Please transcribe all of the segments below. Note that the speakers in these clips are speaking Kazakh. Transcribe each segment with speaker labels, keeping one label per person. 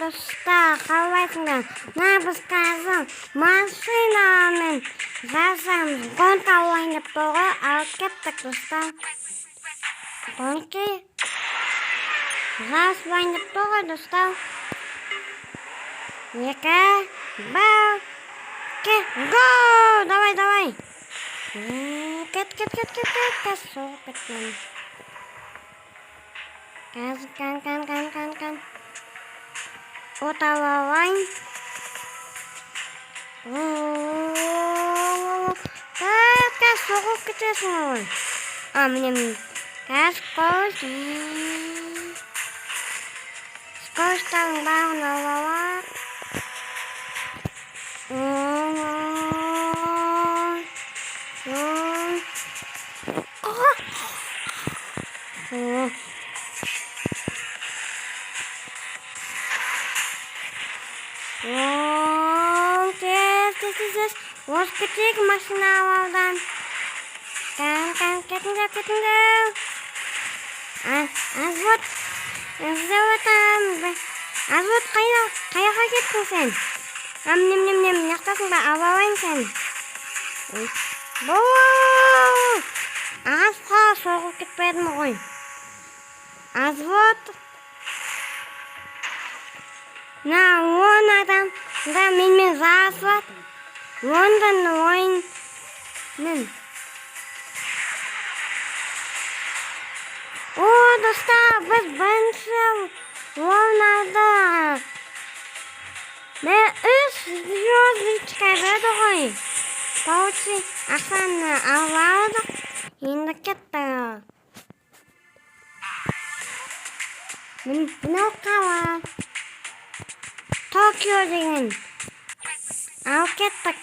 Speaker 1: достар, қалайсыңдар? Біз қазір машинамен жасаймыз. Гонка ойнап тұрған, ал кеттік достар. Гонки жас ойнап тұрған достар. 2, 1, go! Давай. Кет, соғып кеткен. Кан. Оталалайн. Кәс соғып кетесің ғой. Міне. Кәс қош. Скоштың бағын алалар. Kes. Was ketik машина алдан. Кан, кетіңдер. Азвот қаяға кеттің сен? Нем, яқтасың ба, алалайын сен. Ағасқа соғып кетпедім ғой. Азвот. Он адам, да менімен жасып. Лондон ойынын. Достар, біз бірінші ойнады. Мен 3 звездочка жады ғой. Получи, ақшаны аладық. Енді кетті. Мынау қала. Токио деген. Ал кеттік.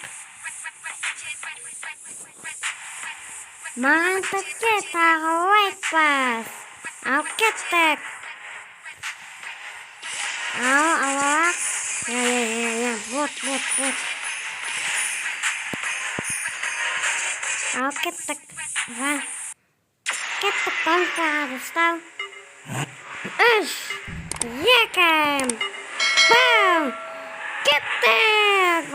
Speaker 1: Маған тәтке тағы айтпас. Ал кеттік. Алақ. Вот. Ал кеттік. Кеттік гонкаға достар. 3, 2, 1. Кеттік.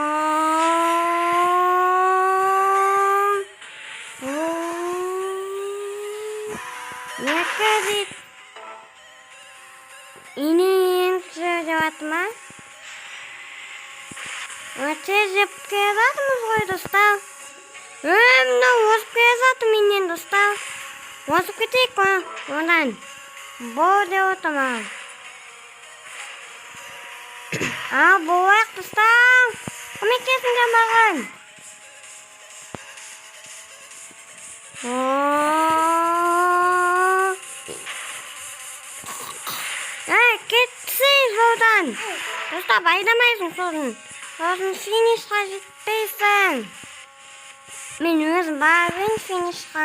Speaker 1: Yakadit. Ini yang sejawat mah. Cezep kezatımız koy dostlar. Wasıp kezatım inen dostlar. Wasıp ketik mi? Ondan. Bode otama. Boğak dostlar. Kami kesin gambaran. Кетсей жолдан. Достар, байламайсың сосын. Сосын финишқа жетпейсің. Мен өзім барайын финишқа.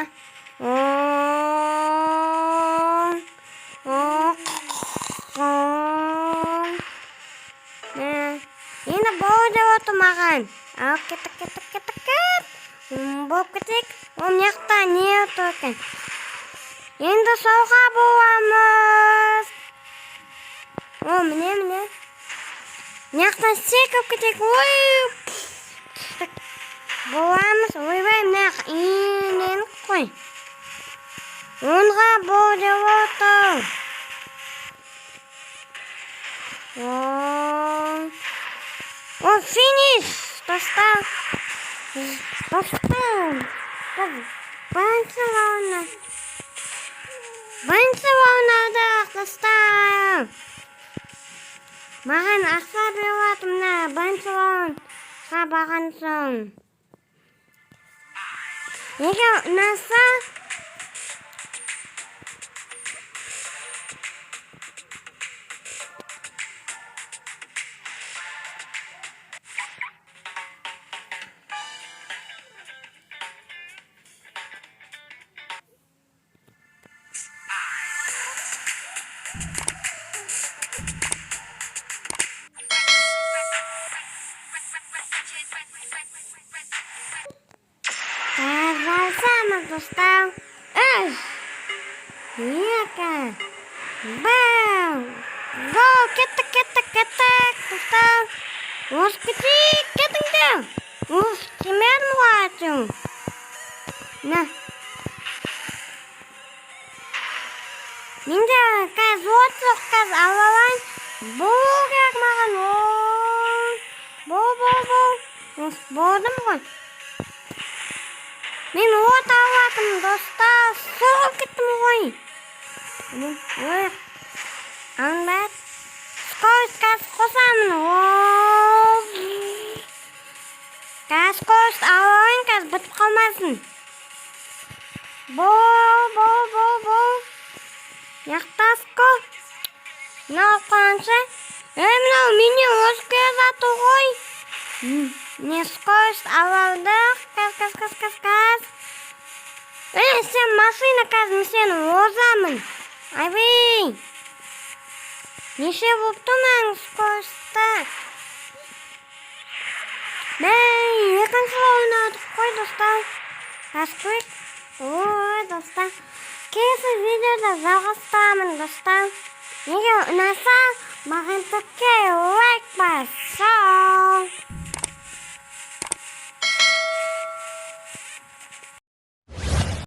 Speaker 1: Енді болды оты маған. Ал кеттік. Болып кетек. Мияқта не оты екен. Енді соға боламыз. Міне. Мияқтан секіп кетек. Боламыз. Ойбай, мияқ инен қой. Онға болды оты. Финиш. Достар. Бірінші орнадық, достар. Маған ақша беріп мына бірінші орынға барған соң. Егер ұнаса, достав. Ека. Бау. Го, кеттік. Ось кетіңдер. Тимедім ғой әтің. На. Менде қазір от жоқ, қазір алалайын. Бұл керек маған. Бұл. Болдым ғой. Мен от алатым, достар. Соғып кеттім ғой. Аңбат. Скорость қосамын. Скорость алайын, қазір бітіп қалмасын. Бол. Яқтасқо. Мынау қанша? Мынау мені өзге заты ғой. Не скорость алардық. Қаз. Сен машина қазір сені озамын. Айбей. Неше болып тұрмаң скоростьта? Екінші ойнадық қой, достар. Қашқойық. Достар. Келесі видеода жалғастырамын, достар. Егер ұнаса, маған тікке лайк басса.